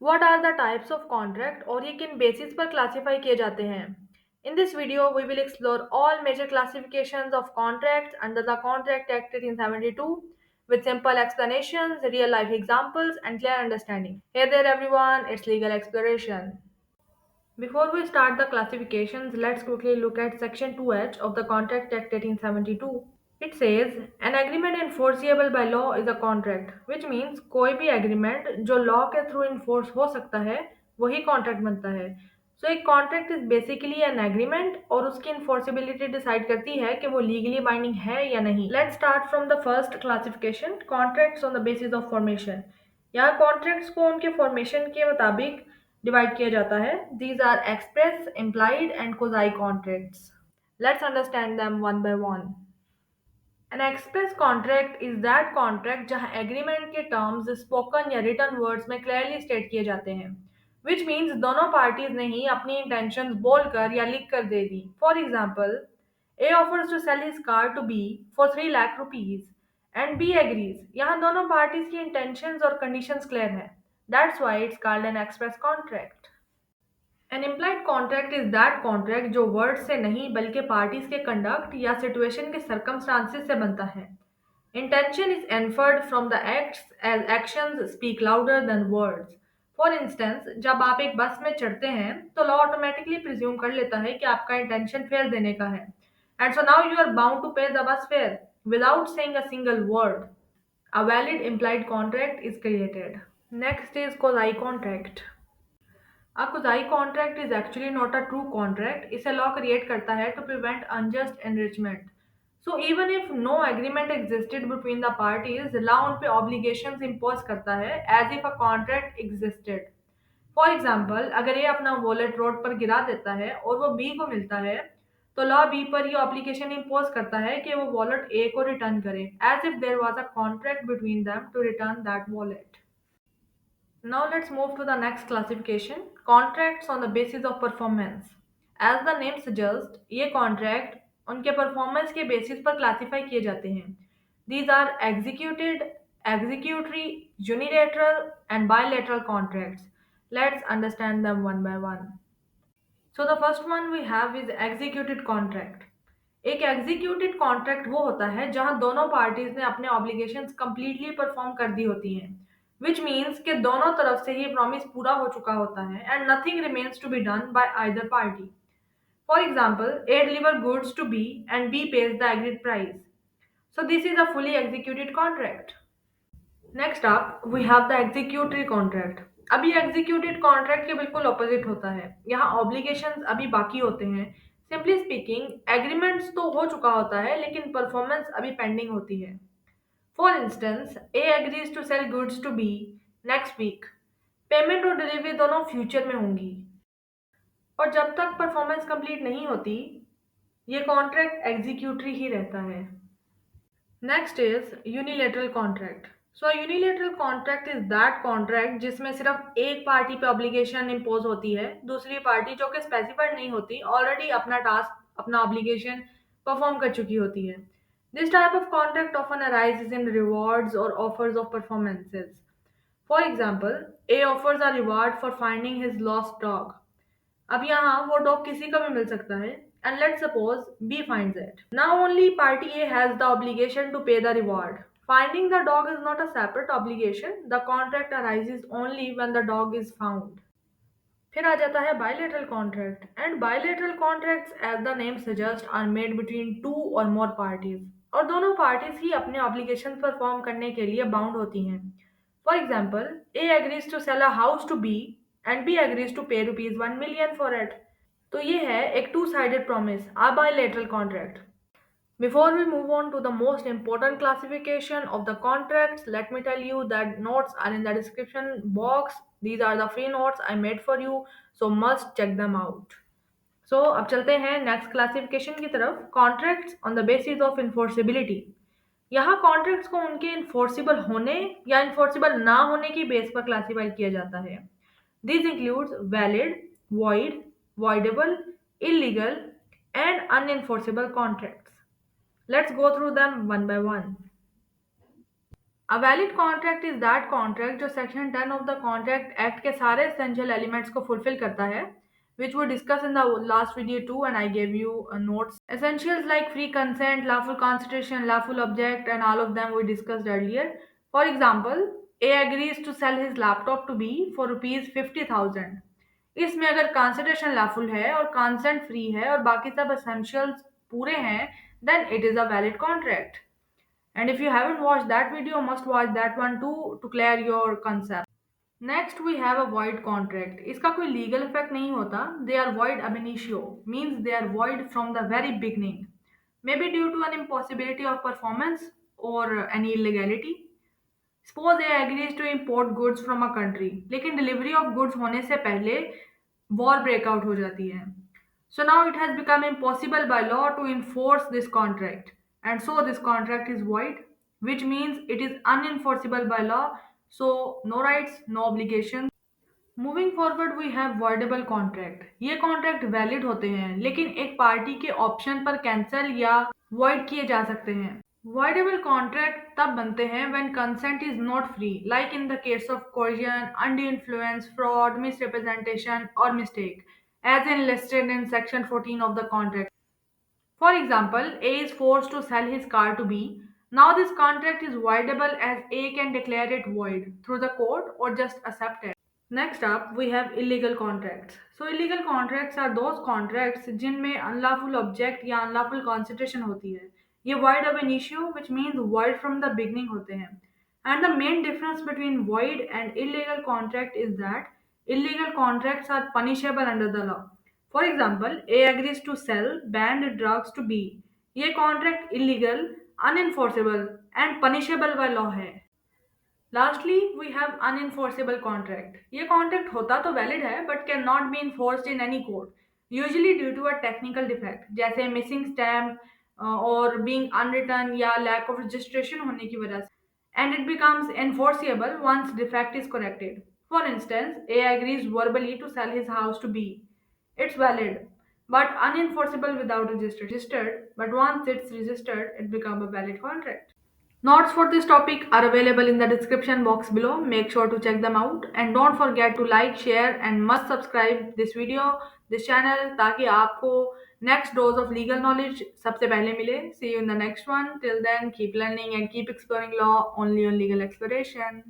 What are the types of contract और ये किन बेसिस पर क्लासिफाई किए जाते हैं? In this video, we will explore all major classifications of contracts under the Contract Act 1872 with simple explanations, real life examples, and clear understanding. Hey there everyone, it's Legal Exploration. Before we start the classifications, let's quickly look at Section 2H of the Contract Act 1872. It says an agreement enforceable by law is a contract, which means कोई भी agreement जो law के through enforce हो सकता है वही contract बनता है. So एक contract is basically an agreement और उसकी enforceability decide करती है कि वो legally binding है या नहीं. Let's start from the first classification, contracts on the basis of formation. यहाँ contracts को उनके formation के मुताबिक डिवाइड किया जाता है. These are express, implied and quasi contracts. Let's understand them one by one. An express contract is that contract जहां agreement के terms spoken या written words में clearly state किए जाते हैं, which means दोनों parties ने ही अपनी intentions बोलकर या लिख कर दे दी. For example, A offers to sell his car to B for 3 lakh rupees and B agrees. यहाँ दोनों parties की intentions और conditions clear हैं. That's why it's called an express contract. An implied contract is that contract जो word से नहीं बल्कि parties के कंडक्ट या सिचुएशन के सर्कमस्टांसेस से बनता है. Intention is inferred from the acts as actions speak louder than words. For instance, जब आप एक बस में चढ़ते हैं तो लॉ ऑटोमेटिकली प्रिज्यूम कर लेता है कि आपका इंटेंशन फेयर देने का है, and so now you are bound to pay the bus fare without saying a single word. A valid implied contract is created. Next is quasi contract. A quasi contract is actually not a true contract. इसे law create करता है to prevent unjust enrichment. So even if no agreement existed between the parties, law उन पे obligations impose करता है as if a contract existed. For example, अगर A अपना wallet road पर गिरा देता है और वो B को मिलता है, तो लॉ B पर ये ऑब्लिगेशन इम्पोज करता है कि वो वॉलेट A को रिटर्न करे, as if there was a contract between them to return that wallet. Now let's move to the next classification, contracts on the basis of performance. As the name suggests, ये contract उनके performance के basis पर classify किए जाते हैं. These are executed, executory, unilateral and bilateral contracts. Let's understand them one by one. So the first one we have is executed contract. एक executed contract वो होता है जहां दोनों पार्टीज ने अपने ऑब्लिगेशंस कंप्लीटली परफॉर्म कर दी होती हैं, विच मीन्स कि दोनों तरफ से ही प्रॉमिस पूरा हो चुका होता है and nothing remains to be done by either party. For example, A deliver goods to B and B pays the agreed price. So this is a fully executed contract. Next up we have the executory contract. अभी executed contract के बिल्कुल opposite होता है. यहाँ obligations अभी बाकी होते हैं. सिंपली स्पीकिंग, एग्रीमेंट्स तो हो चुका होता है लेकिन परफॉर्मेंस अभी पेंडिंग होती है. For instance, A agrees to sell goods to B next week. Payment और डिलीवरी दोनों फ्यूचर में होंगी और जब तक परफॉर्मेंस कंप्लीट नहीं होती ये कॉन्ट्रैक्ट एग्जीक्यूटरी ही रहता है. Next is unilateral contract. So unilateral contract is that contract जिसमें सिर्फ एक पार्टी पे ऑब्लिगेशन इम्पोज होती है, दूसरी पार्टी जो कि स्पेसिफाइड नहीं होती ऑलरेडी अपना टास्क अपना ऑब्लिगेशन परफॉर्म कर चुकी होती है. This type of contract often arises in rewards और offers of performances. For example, A offers a reward for finding his lost dog. अब यहाँ वो डॉग किसी का भी मिल सकता है and let's suppose B finds it. Now only party A has the obligation to pay the reward. Finding the dog is not a separate obligation. The contract arises only when the dog is found. फिर आ जाता है bilateral contract. And bilateral contracts, as the name suggests, are made between two or more parties. और दोनों parties ही अपने obligations perform करने के लिए bound होती हैं. For example, A agrees to sell a house to B and B agrees to pay rupees 1 million for it. तो ये है एक two sided promise, a bilateral contract. Before we move on to the most important classification of the contracts, let me tell you that notes are in the description box. These are the free notes I made for you, so must check them out. So अब चलते हैं next classification की तरफ, contracts on the basis of enforceability. यहाँ contracts को उनके enforceable होने या इन्फोर्सिबल ना होने की बेस पर क्लासीफाई किया जाता है. This includes valid, void, voidable, illegal, and unenforceable contracts. Let's go through them one by one. A valid contract is that contract जो section 10 of the contract act के सारे एसेंशियल एलिमेंट्स को fulfil करता है, which we discussed in the last video too, and I gave you notes. Essentials like free consent, lawful constitution, lawful object, and all of them we discussed earlier. For example, A agrees to sell his laptop to B for rupees 50,000. इसमें अगर consideration lawful है और consent free है और बाकी सब essentials पूरे हैं, then it is a valid contract. And if you haven't watched that video, must watch that one too to clear your concept. Next we have a void contract. इसका कोई legal effect नहीं होता. They are void ab initio, means they are void from the very beginning. Maybe due to an impossibility of performance or any illegality. Suppose A agrees to import goods from a country, लेकिन delivery of goods होने से पहले war breakout हो जाती है. So now it has become impossible by law to enforce this contract, and so this contract is void, which means it is unenforceable by law. So no rights, no obligations. Moving forward we have voidable contract. ये contract valid होते हैं लेकिन एक party के option पर cancel या void किए जा सकते हैं. वॉइडेबल कॉन्ट्रैक्ट तब बनते हैं when consent is not free, like in the case of coercion, undue influence, fraud, misrepresentation और mistake, as in listed in section 14 of the contract. For example, A is forced to sell his car to B. Now this contract is voidable as A can declare it void through the court or just accept it. Next up, we have illegal contracts. So illegal contracts are those contracts जिनमें unlawful object या unlawful consideration होती है. ये void ab initio, which means void from the beginning होते हैं. And the main difference between void and illegal contract is that illegal contracts are punishable under the law. For example, A agrees to sell banned drugs to B. ये contract illegal, unenforceable and punishable by law है. Lastly we have unenforceable contract. ये contract होता तो valid है but can not be enforced in any court, usually due to a technical defect जैसे missing stamp और being unwritten या lack of registration होने की वजह से, and it becomes enforceable once defect is corrected. For instance, A agrees verbally to sell his house to B. It's valid but unenforceable without registered, but once it's registered it becomes a valid contract. Notes for this topic are available in the description box below. Make sure to check them out and don't forget to like, share and must subscribe this video, this channel ताकि आपको next dose of legal knowledge सबसे पहले मिले. See you in the next one. Till then, keep learning and keep exploring law only on Legal Exploration.